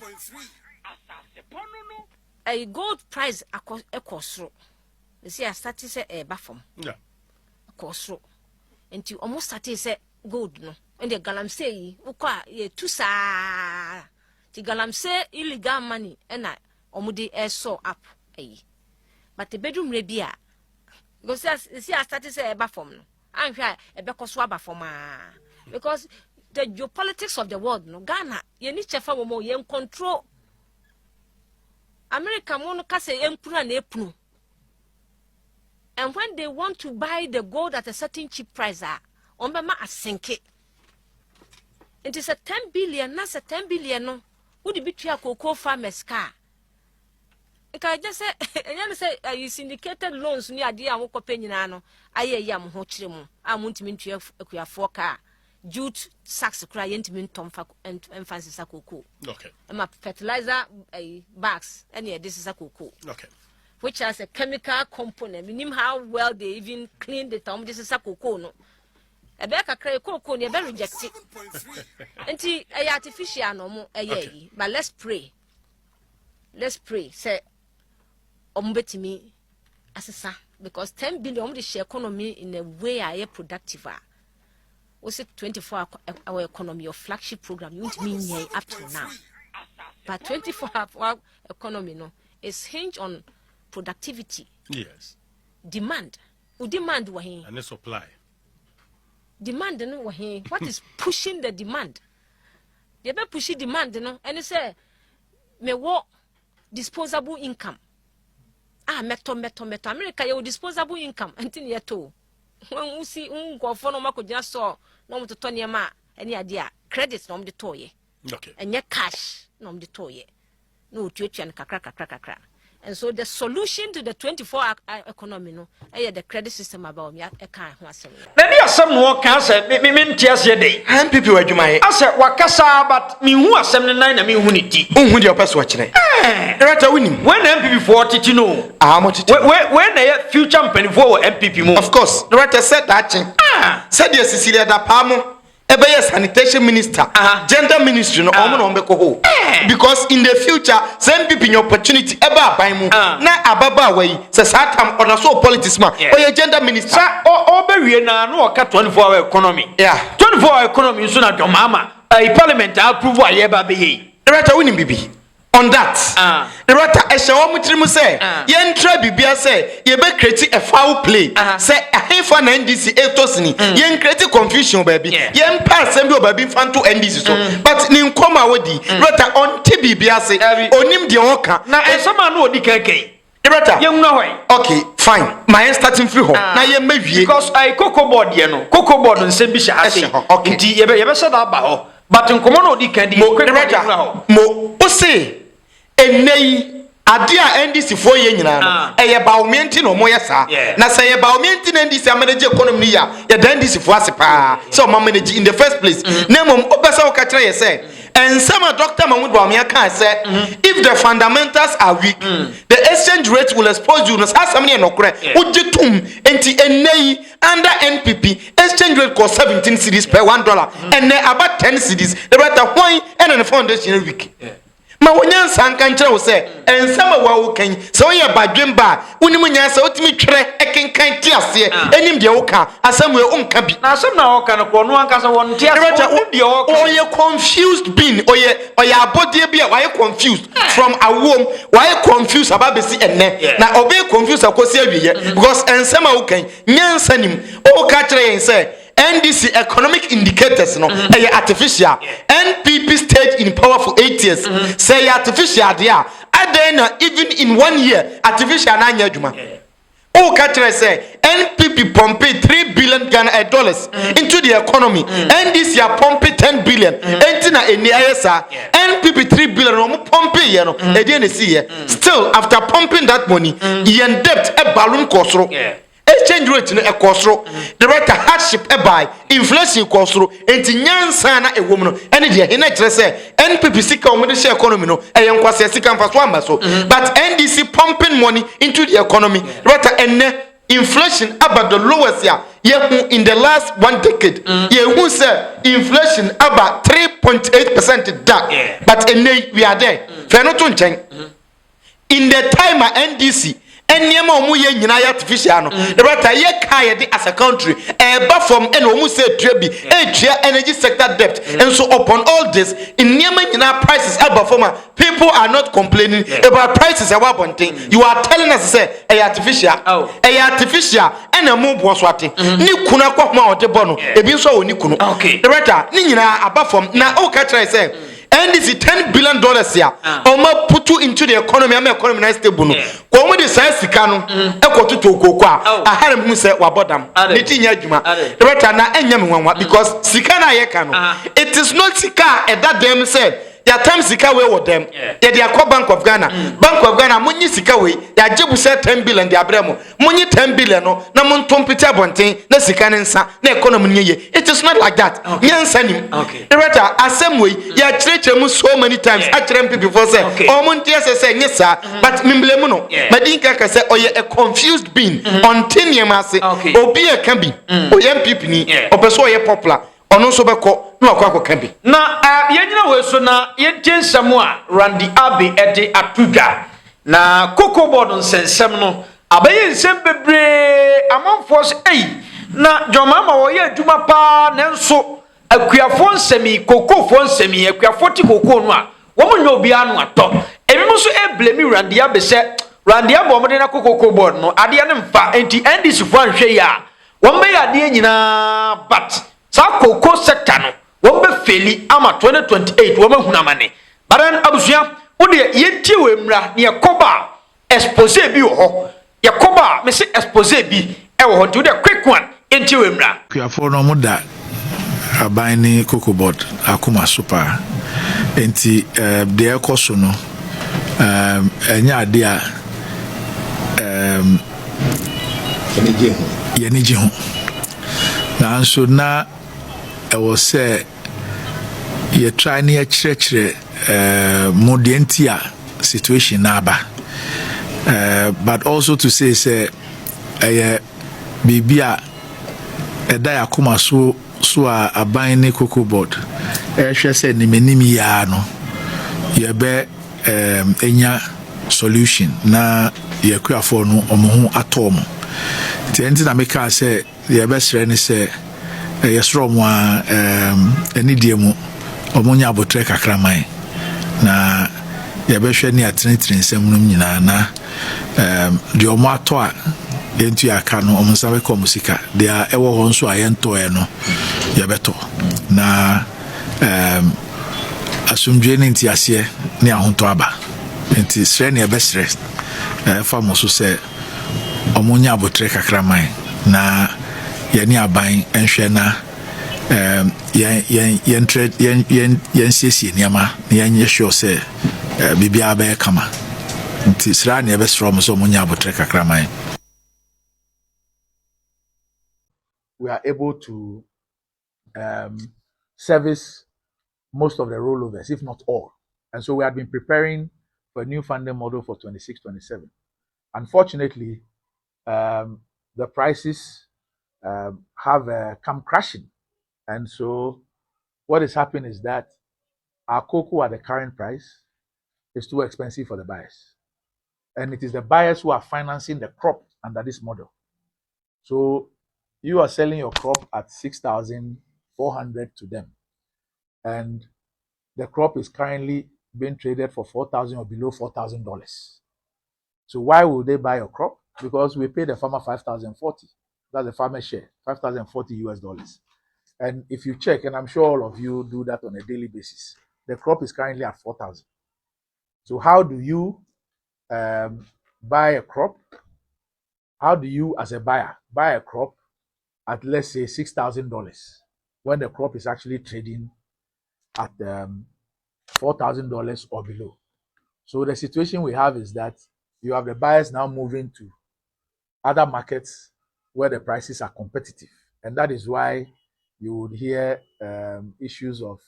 a gold price a cost. You see, I started say a baffum. Yeah. A cost. And you almost started say gold no. And the galam say ye too sa. The galam say illegal money and I omude air saw up but the bedroom rebia because see I started say a baffom no I'm sure a becoswaba for because the geopolitics of the world no Ghana you need to follow more you control America mono kase empuna na epunu and when they want to buy the gold at a certain cheap price ombema asinke it is a 10 billion that's a 10 billion no would be to cocoa farmers car? I just say, you syndicated loans near dear Woko Penino. I am Hochimo. I want to to a 4 car. Jute sacks cry intimate Tom and Francis a cocoa. Okay. And my fertilizer bags, and yeah, this is a cocoa. Okay. Which has a chemical component. We know how well they even clean the tom. This is a cocoa. No. A better cray cocoa, never reject it. And see, a artificial no more, but let's pray. Let's pray. Say, ombeti me, as because 10 billion the share economy in a way I am productive. Was it 24-hour economy or flagship program? You won't mean here up to now. But 24-hour economy no is hinged on productivity. Yes. Demand. We demand and the supply. Demand no what is pushing the demand? They be pushing demand no and they say me what disposable income. Meto America you disposable income until you to when we see go for no mako just saw no to turn your ma any idea credit no the toy. Okay. And your cash no the toy. No to and kakra. And so the solution to the 24-hour economy no the credit system about me I can't answer. Maybe some more cancer me tears ye day. And people were Jumai. I said wakasa but me who are 79 and me huniti. Who your person watching? Director winning. When MPP 40 you know. How much when they future MPP more. Of course. Director said that thing. Said yes Cecilia da Pamo. Ebe sanitation minister, gender ministry no omo no ho. Because in the future, some people in opportunity eba aban mu na ababa wey say satam ona so politics man. Oye gender minister. Obewie na no oka 24-hour economy. Yeah. 24-hour economy so na John Mahama. Parliament approve aye ba be yi. Director winning bibi. On that, the writer Eshawamutrimu say, Yen try bibia say, ye be create a foul play. Say a half an NDC etosini, yen create confusion, baby. Yen pass and baby fan to NDC so. But nin koma wedi, writer on Tibibia say, onim di oka. Na and someone know the keke. The writer, you know why? Okay, fine. My starting free home. Now ye may because I cocoa board, you know, cocoa board and Sembisha. Okay, ye be said about but nkomo no di kan di mo ose enei ade a NDC fo ye nyina no eye baomienti no mo yesa na say ye baomienti na NDC manage economy ya ye da NDC fo asepa so mo manage in the first place na mom opesa o ka kire ye say and some Dr. Mahmoud Bawumia can say if the fundamentals are weak the exchange rate will expose you no sa samne no kure ujitum enti enei under NPP exchange rate cost 17 cedis per $1 and about 10 cedis the better why and the foundation week ma wonya sanka nkyere wo se ensama wa wo kan so ye badwen ba unimu nya se otimi twere ekenkan ti ase enim de wo ka asam we unka bi na asam na wo ka no no anka se won ti ase de wo ka oye confused being oye abodie bi a why confused from awom why confused ababesi enne na obe confused akosi awiye because ensama wo kan nyansa nim o ka kire yen se NDC economic indicators no artificial NPP stayed in power for 8 years say artificial there then even in 1 year artificial na nya adwuma o ka kire say NPP pump $3 billion dollars into the economy NDC are pumping $10 billion entina eni ayesa NPP $3 billion no pump ye no e dey na see here still after pumping that money yen debt e balloon kosoro exchange rate no ekosoro the right hardship e buy inflation kosoro enti nyansa na ewom no ene de he na kire say NPP sika o de share economy no e yankwase sika mfaso amaso but NDC pumping money into the economy right ene inflation about the lowest year in the last 1 decade who say inflation about 3.8% down but we are there in the time of NDC Enyema omu ye nyina ya artificial no the right ye kai de as a country eba from en omu say trebi energy sector debt and so upon all this in nyema nyina prices eba from people are not complaining about prices e wabonten you are telling us say artificial and a move was what ni kuna kwa ma ode bono ebi nso oni kunu the right ni nyina aba from na o ka try say and this is $10 billion here. Oma put you into the economy. I'm economy nice stable. Kwa mo de size sika no ekoto to kokwa. Ahare mu se wabodam. Niti nya adwuma. Reta na enya me wanwa because sika na ye ka no. It is not sika e that them said. Their time sika we with them. They are called Bank of Ghana. Bank of Ghana munyi sika we. They jebu say 10 billion they abremo. Munyi 10 billion no na mon tompita bonten na sika nsa na economy nye. It is not like that. Nyansa nim. Reta asem we ya chreche mu so many times. Actually people before say o mon tie say nyesa but mimblemu no. Madinka ka say oye a confused being on tinyema say obi e ka bi. Oye MPP ni opeso oye popular. Ono so beko no akwa kambi na yenyina we so na yentiensam a Randy Abbey ede atuga na Cocoa Board nsensem no abaye nsem bebre amanfo so na John Mahama wo ye aduma pa nenso akuafo nsemi kokofo nsemi akuafo ti kokoo no a wo munyo obi anu ato ebi so blame Randy Abbey se Randy Abbey omode na Cocoa Board no ade ne mfa enti NDC fo anhwe ya wo mbe ya de nyina but sa cocoa sector no wo be feli ama 2028 wo mahuna mane baran abusua wo de yentie we mra ne yakoba expose bi wo ho yakoba me se expose bi e wo ho de quick one yentie we mra kuafo no mo da aban ni Cocoa Board akuma super enti de ekoso no enya ade a yeniji ho na so na I was say you try near church modientia situation naba but also to say bibia edaya kuma so aban ne Cocoa Board ehwe say ni menimi ya no ye be enya solution na ye kuafo no omo atom tenti na meka say ye be sre ni say yesro mo ani die mu omonya abotre kakraman na ye behwe ni atrenetren nsem no nyina na de omo ato a yentu aka no omonsa be ko musika de a ewo ho nso a yento e no ye beto na asumdwe ni ntiase ni ahonto aba enti sre ne be sre fa mo so se omonya abotre kakraman na yani aban enhwe na yen siesie niama na yen sure say bibia be kama nti sra na be strom so munya abotre kakraman. We are able to service most of the rollovers, if not all. And so we had been preparing for a new funding model for 26-27. Unfortunately, the prices have come crashing. And so what is happening is that our cocoa at the current price is too expensive for the buyers. And it is the buyers who are financing the crop under this model. So you are selling your crop at 6,400 to them. And the crop is currently being traded for $4,000 or below $4,000. So why would they buy your crop? Because we pay the farmer $5,040. That's the farmer share, $5,040. And if you check, and I'm sure all of you do that on a daily basis, the crop is currently at 4,000. So how do you buy a crop? How do you, as a buyer, buy a crop at, let's say, $6,000 when the crop is actually trading at $4,000 or below? So the situation we have is that you have the buyers now moving to other markets where the prices are competitive. And that is why you would hear issues of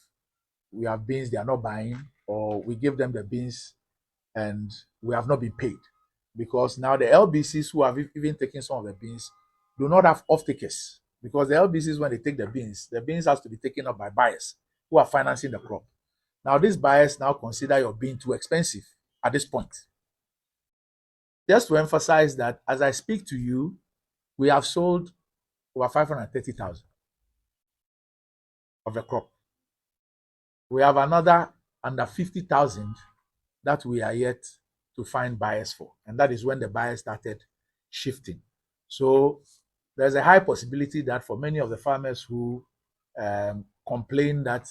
we have beans they are not buying, or we give them the beans and we have not been paid. Because now the LBCs who have even taken some of the beans do not have off-takers. Because the LBCs, when they take the beans has to be taken up by buyers who are financing the crop. Now these buyers now consider your bean too expensive at this point. Just to emphasize that as I speak to you, we have sold over 530,000 of the crop. We have another under 50,000 that we are yet to find buyers for. And that is when the buyers started shifting. So there's a high possibility that for many of the farmers who complain that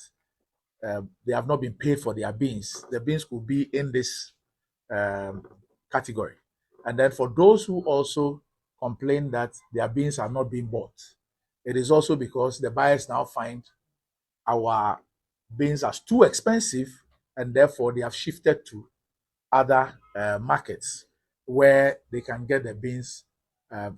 they have not been paid for their beans, the beans could be in this category. And then for those who also complain that their beans are not being bought, it is also because the buyers now find our beans as too expensive, and therefore they have shifted to other markets where they can get the beans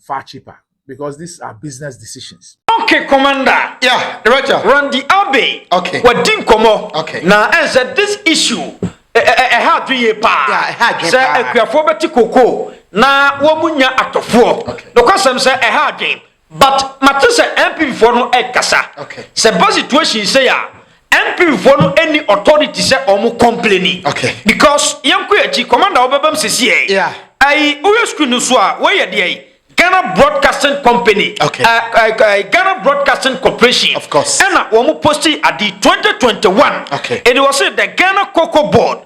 far cheaper, because these are business decisions. Okay, Commander. Yeah, Director. Randy Abe. Okay. What didn't come up? Okay. Now, answer this issue. How do you pay? Yeah, say a quafobeti cocoa. Na womunya atofo. Okay. The question say a hard game. But Matisa MP for no kasa. Okay. Se bad situation say ya. MP for no any authority say omu complaining. Okay. Because yanku echi Commander obebam sisi. Yeah. I uyo screen so where ye Ghana Broadcasting Company, okay. Ghana Broadcasting Corporation, of course, and we posted at the 2021. Okay, it was said the Ghana Cocoa Board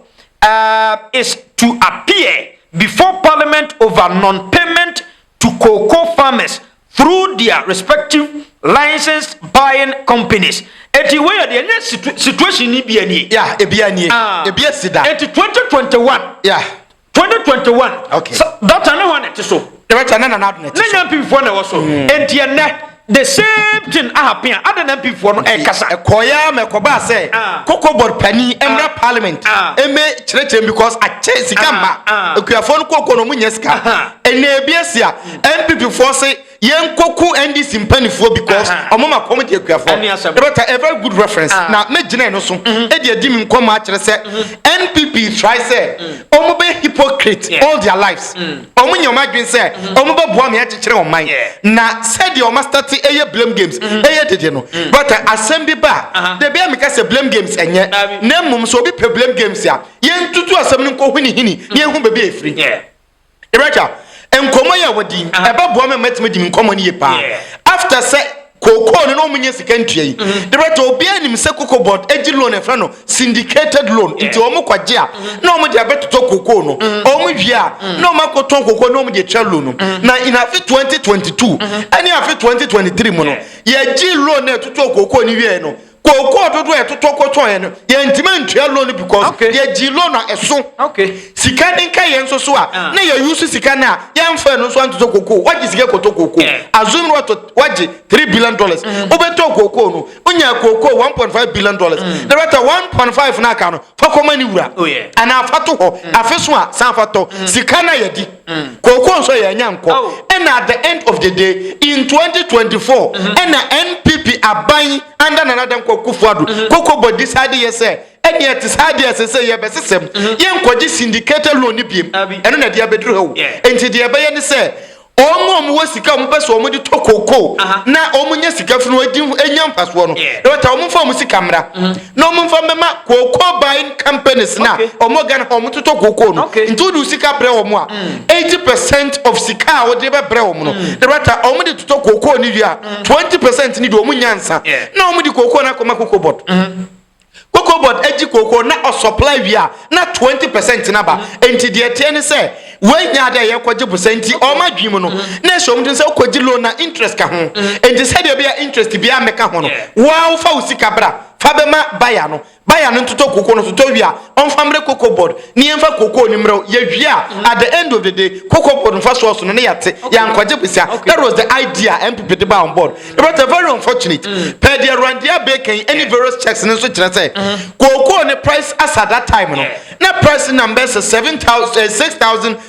is to appear before Parliament over non-payment to cocoa farmers through their respective licensed buying companies. Eti where the situation ni bi ani. Yeah, e bi ani. E bi sida. Eti 2021. Yeah. 2021. Okay. So that I know one it so. Director na net. Na people na so. Enti na the same thing happen. Other people no e kasa. Koya me koba say Cocoa Board pani emra Parliament. Eme chire because a chase kamba. Ekuafo no kokko no munya sika. Ene bi asia MPP for say yen koku NDC mpanifo because omoma committee ekuafo. Director a very good reference. Na me gina no so. E de adi mi nkoma a chire say NPP try say omo be hypocrite all their lives. Omo nyoma dwen say omo be boa me a chire o man. Na said your master eye blame games eye dede no but assembly ba de be make say blame games enye na mum so be blame games ya yen tutu asem nko huni yen hu be be efri Director enkomo ya wodi eba boa me matime di nkomo ne ye pa after say Cocoa no munye sika ntua yi Director obi anim se Cocoa Board egi loan e fra no syndicated loan nti omo kwaje a na omo de abetoto cocoa no omo hwie a na omo akoton cocoa no omo de twa loan na in afi 2022 ani afi 2023 mo no ye gi loan e toto cocoa ni wie no koko dodo e toto koto ye no ye ntima ntua loan because ye gi loan a eso sika ni nka ye nso so a na ye use sika na ye mfa no so anto koko waji sika koto koko azum no waji $3 billion obeto koko no unya koko $1.5 billion the rest 1.5 na aka no fa koma ni wura ana afato ho afeso a san fato sika na ye di koko nso ye nya nko and at the end of the day in 2024 and NPP aban under another Kufuadu, Coco body side yes, and yet is hard as I say, Yabesem, young Quadi syndicated loan beam, and then at the Abedro, and to the Abayan say, Omo was to come best or to Coco, now Omunyasika from a young pass one, not a Mufa camera, no Mufama, Coco buying companies now, or Morgan Home to Coco, into Sika Breomo, 80% of Sika or Deba Breomo, the rata only to talk Coco Nidia, 20% need Omunyansa, no Mudi Coco Coco bot. Coco bot edgy cocoa na or supply via not 20% number, and to the attorney say, when ya there, quadruple percent or my dream, no, something so quadrilo na interest ka home, and decided to be interest to be a mechahono. Wow, Fausika bra, Fabema Bayano, Bayano to talk cocoa to Tovia, on family cocoa board, Niemfa cocoa numero, yeah, at the end of the day, cocoa board and first was on the young quadruple. That was the idea, MPP on board. But very unfortunate. Pedia Randia baking any various checks and such as say, cocoa on the price as at that time, no. Now price numbers $6,000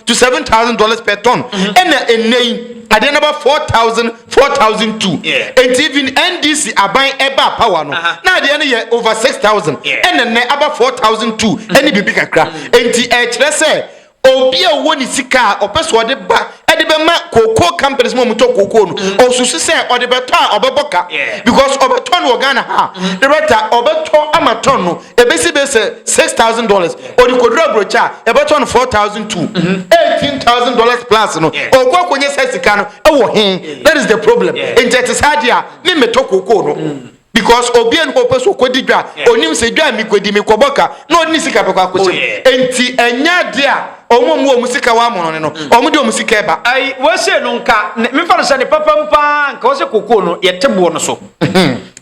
to $7,000 per ton, and a name. I then about 4,000, 4,002. And even NDC are buying about power. Now the end year over 6,000. And then about 4,00002. And it be bigger crap. And the say, Obia woni sika opeswode ba edebema cocoa companies mo to cocoa no osusu se odebeto a obeboka because obeto no Ghana ha the rata obeto amaton no ebesi be $6,000 odikodura brocha ebeto no $4,002 $18,000 plus no okwa konye sika no ewo hen that is the problem in that is hard ya me meto cocoa no because obian hope so kodidwa onim se dwa mi kodi mi koboka no oni sika pekwa koche enti enya dia omo musika wa mono no omo de musika eba ai we say no nka me fa no say ne papa mpa nka we say kokoo no yetebo no so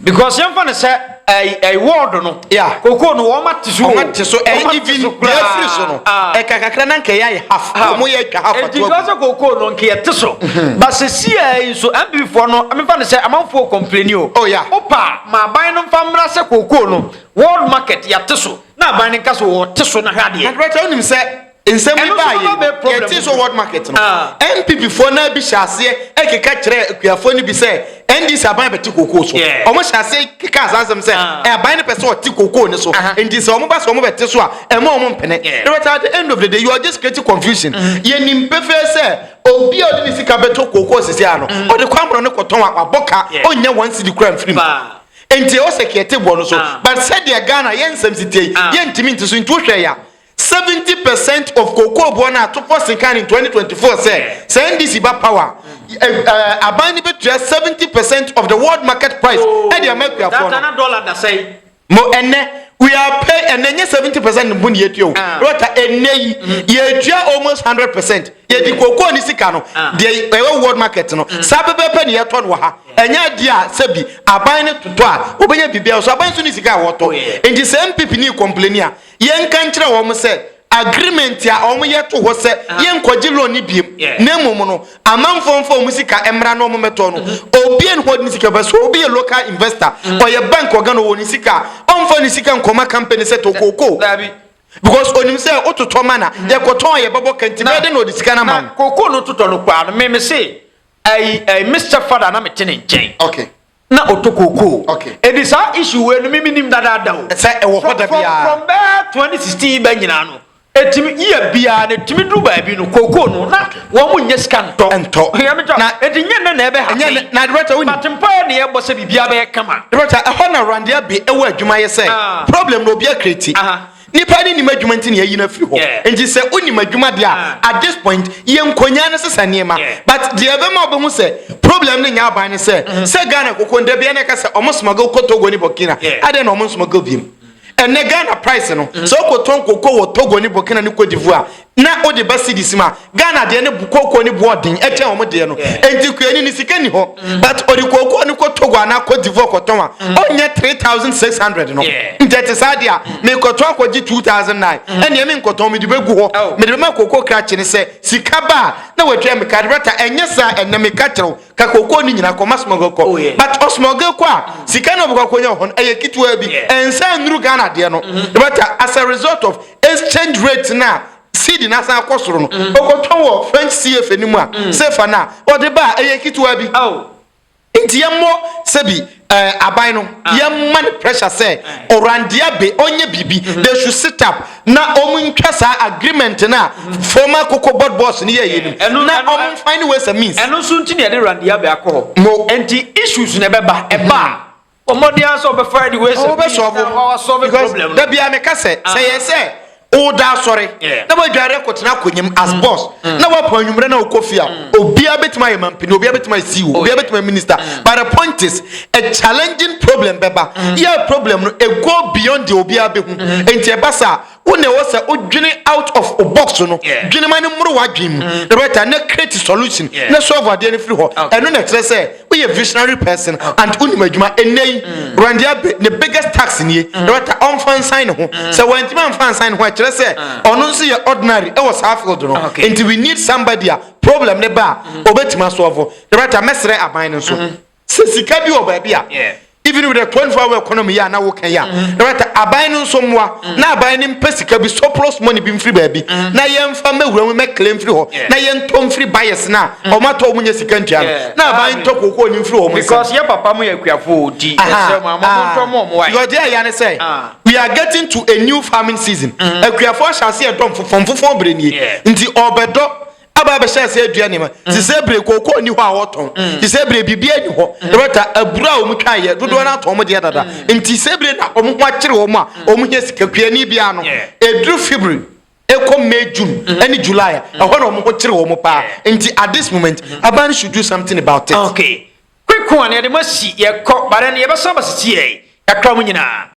because yem fa no say ai word no kokoo no wo mate so even the free so no e kakakra na nka ya half omo ye twa half at because kokoo no nka yete so but se si ai so MPP for no me fa no say amanfo complain o opa ma ban no fa mra say kokoo no world market yete so na ban nka so wo te so na hwade and right onim say in some way it is what market no MPP for na bi hyase ekeka kire akuafo ni bi say NDC aban beti kokoo so omo hyase keka asasem say aban ne pese o ti kokoo ni so NDC omo ba so omo beti so a emo omo mpene but at the end of the day you are just creating confusion ye nim pefe say obi odi ni sika beto kokoo sisi ano o de kwambro ne koton aboka onye one city crime free enti o sekete bo no so but said the Ghana yen samsite yen timi ntiso ntu hwe ya 70% of cocoa bona to force in 2024 say NDC ba power abani be 70% of the world market price e dey make you afford that dollar that say mo enne we are pay enenye 70% mbuni yetuo rota enne ye almost 100% ye di cocoa ni sika no the world market no sabebe pe ne yeto no ha enya dia sebi abani toto a obenya bibia so abani so ni sika woto enti se MPP ni complain a yen kan kire wo mo se agreement ya omo yeto ho se yen kwaji loan ni biem na mum no amanfomfo mu sika emra no mo meto no obi en ho ni sika ba so obi a local investor or your bank organ wo ni sika onfo ni sika nkoma company set okoko because onim say ototo mana ye koton ye babo kanti be de no di sika na man koko no toto no kwa no me say ai Mr. Father na me tene nchen okay na otokoko okay it is our issue we no me nim dada o say e wo hoda bia from 2016 ba nyina no etimi ye bia na timi du ba bi no koko no na wo mu nye sika nto na etinye na ebe ha na director woni matempa na ye bo se bibia ba ye kama director e ho na randia bi e wo adwuma ye say problem no bia create nipa ni madwuma nti na yi na firi ho enji se oni madwuma dia at this point ye nkonya na sesa niema but the ebe ma obo say problem ni nya aban ni say Ghana koko nda bia na ka say omo smago kotogo ni Burkina ade na omo smago biem and the Ghana price no so ko ton koko Togo ni Burkina ni Cote d'Ivoire na o de basi di sima Ghana de ne koko ni boarding e chen o mo de no enti kuani ni sika ni ho but o de koko ni ko Togo na Cote d'Ivoire ko ton a onye 3600 no ntete sadia me ko ton ko gi 2009 ene me ko ton me de begu ho me de ma koko kra che ne se sika ba na watwa me kadreta enye sa enne me ka kyerw ka koko ni nyina ko masmogo ko but osmogo ko a sika no boko konya ho e kitua bi ensa nuru Ghana de no but as a result of exchange rate na seed na san akosoro no okoton wo French CFA ni mu a sefa na o de ba e kitua bi inti yammo sebi aban no yamman pressure say orandia be onye bibi they should sit up na omuntwa sa agreement na former Cocoa board boss ni ye na omun find ways and means eno so nti ne de randia be akọ enti issues ne beba omodia so be find ways and solve problem da bia me ka say say Oda sorry na bo dware kotena konyim as boss na bo pa anwumre na okofia obia betima yemampini obia betima CEO obia betima minister but the point is a challenging problem beba yeah problem no e go beyond the obia behu enti e basa one was odwene out of a box no dwene mane mro wadwem the better na create solution na solve ade ne free ho eno na kire say we a visionary person and unimadwuma enei randia the biggest tax ni the better on fan sign ho so when ti man fan sign ho say ono nso ye ordinary e was half field no and we need somebody a problem ne ba obetima solve the better mesre aban nso sika bi oba bia even with the 24-hour economy ya na wo kan ya the better aban nso moa na aban ne mpesika bi surplus money bi mfiri ba bi na yemfa mawura me claim free ho na yentom free bias na o mato o munye sika ntia na aban to kokko ni mfiri ho mo because your papa mo yakuafo di you there ya ne say we are getting to a new farming season akuafo shase e dom fofon breni nti obedo aba be shase aduane ma ti se bre kokko ni ho a woton ti se bre bibia ni ho beta abura o mutwa ye dodo na to mo de dada nti se bre na o mo akire o mo a o mo nya sikakuani bia no edru February eko May June any July e ho na o mo kire o mo pa nti at this moment aban should do something about it. Okay quick one ye de masi ye ko bare ne ye be so basiti ye akra mo nyina